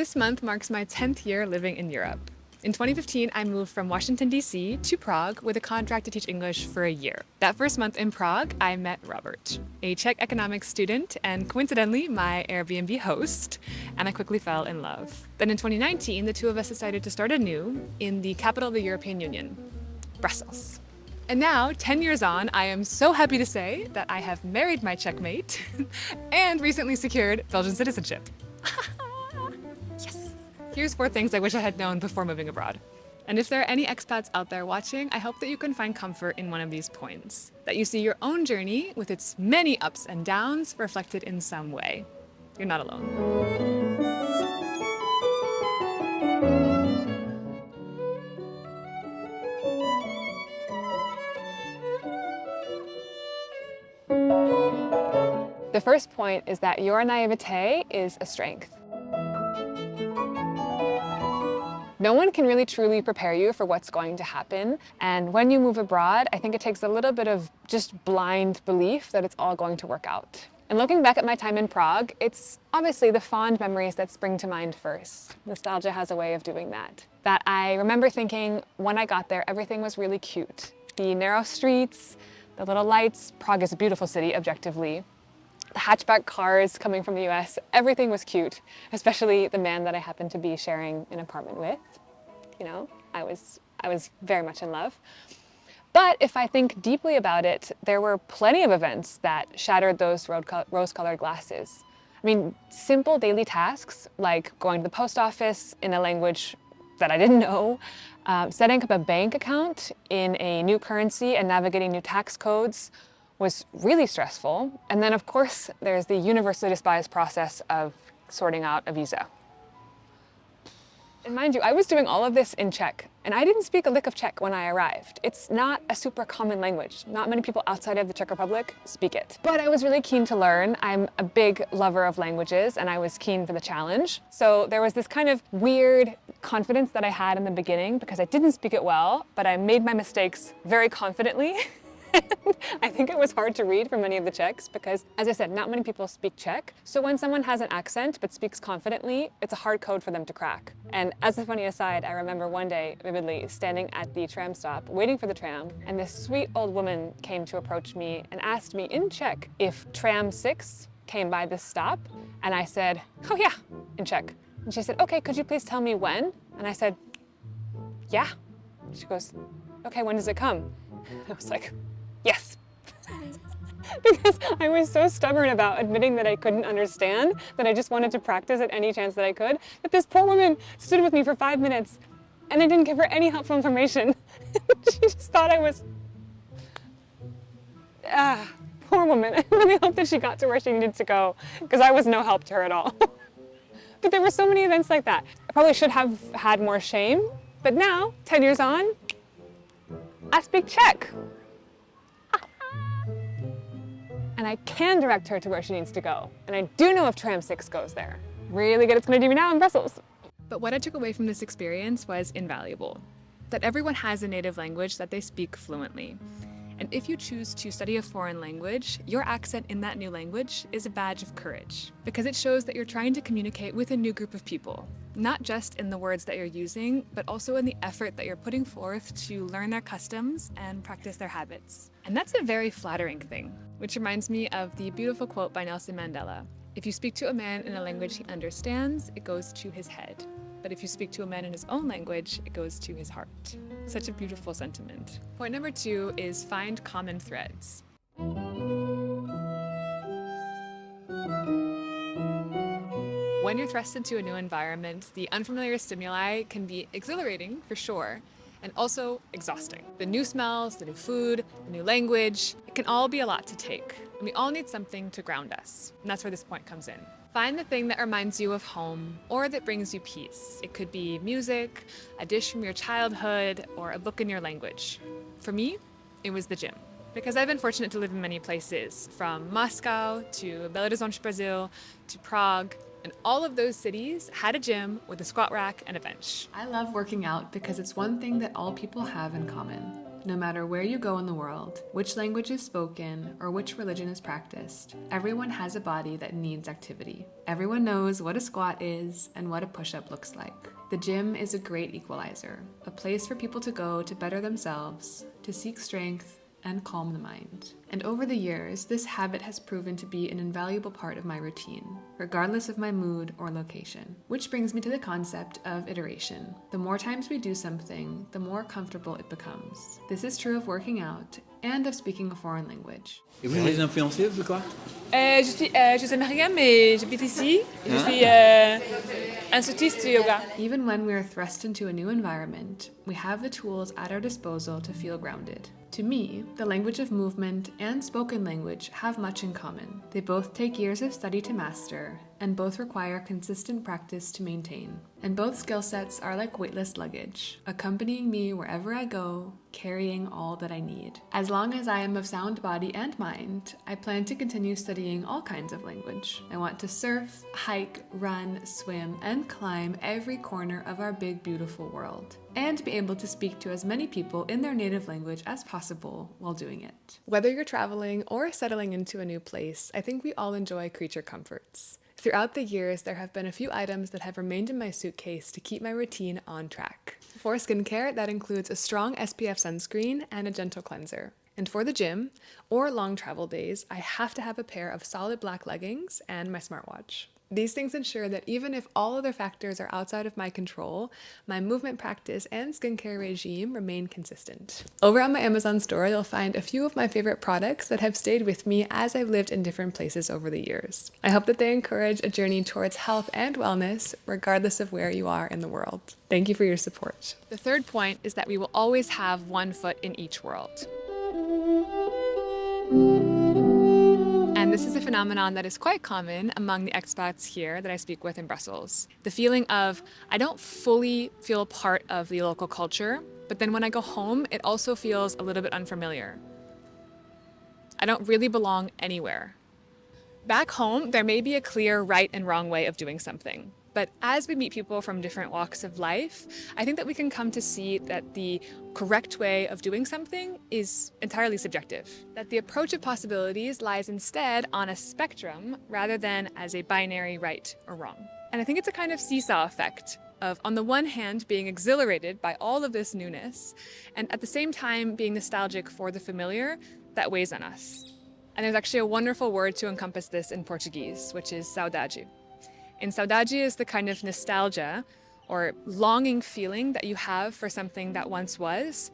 This month marks my 10th year living in Europe. In 2015, I moved from Washington, D.C. to Prague with a contract to teach English for a year. That first month in Prague, I met Robert, a Czech economics student and coincidentally my Airbnb host, and I quickly fell in love. Then in 2019, the two of us decided to start anew in the capital of the European Union, Brussels. And now, 10 years on, I am so happy to say that I have married my Czech mate and recently secured Belgian citizenship. Yes! Here's 4 things I wish I had known before moving abroad. And if there are any expats out there watching, I hope that you can find comfort in one of these points. That you see your own journey with its many ups and downs reflected in some way. You're not alone. The first point is that your naivete is a strength. No one can really truly prepare you for what's going to happen. And when you move abroad, I think it takes a little bit of just blind belief that it's all going to work out. And looking back at my time in Prague, it's obviously the fond memories that spring to mind first. Nostalgia has a way of doing that. That I remember thinking when I got there, everything was really cute. The narrow streets, the little lights. Prague is a beautiful city, objectively. The hatchback cars coming from the US, everything was cute, especially the man that I happened to be sharing an apartment with. You know, I was very much in love. But if I think deeply about it, there were plenty of events that shattered those rose-colored glasses. I mean, simple daily tasks like going to the post office in a language that I didn't know, setting up a bank account in a new currency and navigating new tax codes was really stressful. And then of course, there's the universally despised process of sorting out a visa. And mind you, I was doing all of this in Czech, and I didn't speak a lick of Czech when I arrived. It's not a super common language. Not many people outside of the Czech Republic speak it. But I was really keen to learn. I'm a big lover of languages, and I was keen for the challenge. So there was this kind of weird confidence that I had in the beginning because I didn't speak it well, but I made my mistakes very confidently. I think it was hard to read for many of the Czechs because, as I said, not many people speak Czech. So when someone has an accent but speaks confidently, it's a hard code for them to crack. And as a funny aside, I remember one day vividly standing at the tram stop, waiting for the tram, and this sweet old woman came to approach me and asked me in Czech if tram 6 came by this stop. And I said, oh yeah, in Czech. And she said, okay, could you please tell me when? And I said, yeah. She goes, okay, when does it come? I was like, yes. Because I was so stubborn about admitting that I couldn't understand, that I just wanted to practice at any chance that I could, that this poor woman stood with me for 5 minutes and I didn't give her any helpful information. She just thought I was... poor woman. I really hope that she got to where she needed to go because I was no help to her at all. But there were so many events like that. I probably should have had more shame, but now, 10 years on, I speak Czech. And I can direct her to where she needs to go. And I do know if tram 6 goes there. Really good it's gonna do me now in Brussels. But what I took away from this experience was invaluable. That everyone has a native language that they speak fluently. And if you choose to study a foreign language, your accent in that new language is a badge of courage. Because it shows that you're trying to communicate with a new group of people. Not just in the words that you're using, but also in the effort that you're putting forth to learn their customs and practice their habits. And that's a very flattering thing, which reminds me of the beautiful quote by Nelson Mandela. If you speak to a man in a language he understands, it goes to his head. But if you speak to a man in his own language, it goes to his heart. Such a beautiful sentiment. Point number 2 is find common threads. When you're thrust into a new environment, the unfamiliar stimuli can be exhilarating for sure, and also exhausting. The new smells, the new food, the new language, it can all be a lot to take. And we all need something to ground us. And that's where this point comes in. Find the thing that reminds you of home or that brings you peace. It could be music, a dish from your childhood, or a book in your language. For me, it was the gym. Because I've been fortunate to live in many places, from Moscow to Belo Horizonte, Brazil, to Prague, and all of those cities had a gym with a squat rack and a bench. I love working out because it's one thing that all people have in common. No matter where you go in the world, which language is spoken, or which religion is practiced, everyone has a body that needs activity. Everyone knows what a squat is and what a push-up looks like. The gym is a great equalizer, a place for people to go to better themselves, to seek strength, and calm the mind. And over the years, this habit has proven to be an invaluable part of my routine, regardless of my mood or location. Which brings me to the concept of iteration. The more times we do something, the more comfortable it becomes. This is true of working out and of speaking a foreign language. Et vous les influencez de quoi? Je suis américaine, mais j'habite ici. Je suis instructrice de yoga. Even when we are thrust into a new environment, we have the tools at our disposal to feel grounded. To me, the language of movement and spoken language have much in common. They both take years of study to master, and both require consistent practice to maintain. And both skill sets are like weightless luggage, accompanying me wherever I go, carrying all that I need. As long as I am of sound body and mind, I plan to continue studying all kinds of language. I want to surf, hike, run, swim, and climb every corner of our big, beautiful world, and be able to speak to as many people in their native language as possible while doing it. Whether you're traveling or settling into a new place, I think we all enjoy creature comforts. Throughout the years, there have been a few items that have remained in my suitcase to keep my routine on track. For skincare, that includes a strong SPF sunscreen and a gentle cleanser. And for the gym or long travel days, I have to have a pair of solid black leggings and my smartwatch. These things ensure that even if all other factors are outside of my control, my movement practice and skincare regime remain consistent. Over on my Amazon store, you'll find a few of my favorite products that have stayed with me as I've lived in different places over the years. I hope that they encourage a journey towards health and wellness, regardless of where you are in the world. Thank you for your support. The third point is that we will always have one foot in each world. And this is a phenomenon that is quite common among the expats here that I speak with in Brussels. The feeling of, I don't fully feel part of the local culture, but then when I go home, it also feels a little bit unfamiliar. I don't really belong anywhere. Back home, there may be a clear right and wrong way of doing something. But as we meet people from different walks of life, I think that we can come to see that the correct way of doing something is entirely subjective. That the approach of possibilities lies instead on a spectrum rather than as a binary right or wrong. And I think it's a kind of seesaw effect of, on the one hand, being exhilarated by all of this newness, and at the same time being nostalgic for the familiar that weighs on us. And there's actually a wonderful word to encompass this in Portuguese, which is saudade. And saudade is the kind of nostalgia or longing feeling that you have for something that once was,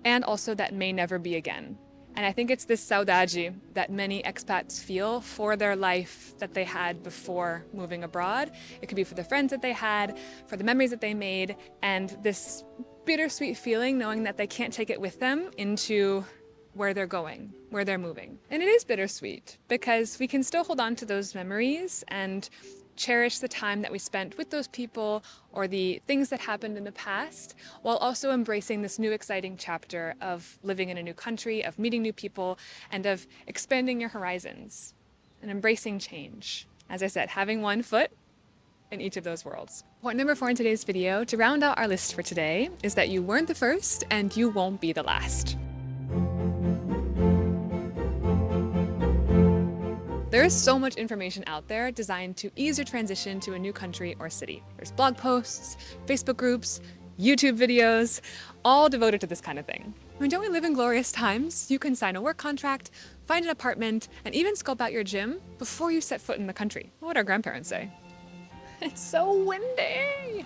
and also that may never be again. And I think it's this saudade that many expats feel for their life that they had before moving abroad. It could be for the friends that they had, for the memories that they made, and this bittersweet feeling knowing that they can't take it with them into where they're going, where they're moving. And it is bittersweet because we can still hold on to those memories and cherish the time that we spent with those people or the things that happened in the past, while also embracing this new exciting chapter of living in a new country, of meeting new people, and of expanding your horizons and embracing change. As I said, having one foot in each of those worlds. Point number 4 in today's video, to round out our list for today, is that you weren't the first and you won't be the last. There is so much information out there designed to ease your transition to a new country or city. There's blog posts, Facebook groups, YouTube videos, all devoted to this kind of thing. I mean, don't we live in glorious times? You can sign a work contract, find an apartment, and even scope out your gym before you set foot in the country. What would our grandparents say? It's so windy!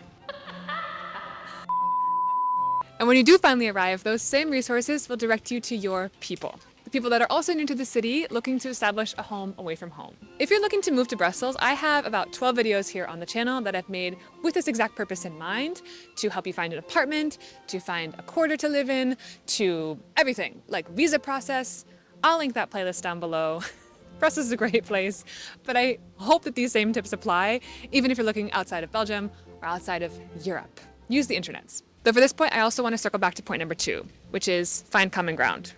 And when you do finally arrive, those same resources will direct you to your people. People that are also new to the city looking to establish a home away from home. If you're looking to move to Brussels, I have about 12 videos here on the channel that I've made with this exact purpose in mind, to help you find an apartment, to find a quarter to live in, to everything, like visa process. I'll link that playlist down below. Brussels is a great place, but I hope that these same tips apply, even if you're looking outside of Belgium or outside of Europe. Use the internets. But for this point, I also want to circle back to point number 2, which is find common ground.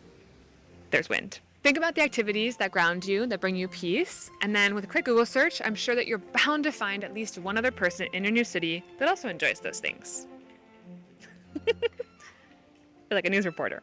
There's wind. Think about the activities that ground you, that bring you peace, and then with a quick Google search, I'm sure that you're bound to find at least one other person in your new city that also enjoys those things. You're like a news reporter.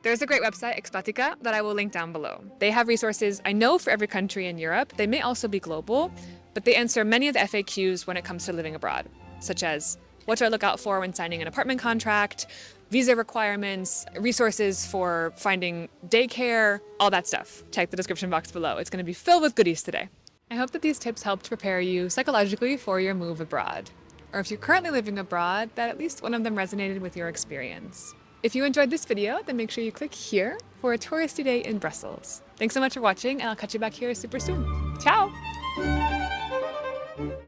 There's a great website, Expatica, that I will link down below. They have resources I know for every country in Europe. They may also be global, but they answer many of the FAQs when it comes to living abroad, such as what do I look out for when signing an apartment contract, visa requirements, resources for finding daycare, all that stuff. Check the description box below. It's going to be filled with goodies today. I hope that these tips helped prepare you psychologically for your move abroad. Or if you're currently living abroad, that at least one of them resonated with your experience. If you enjoyed this video, then make sure you click here for a touristy day in Brussels. Thanks so much for watching, and I'll catch you back here super soon. Ciao!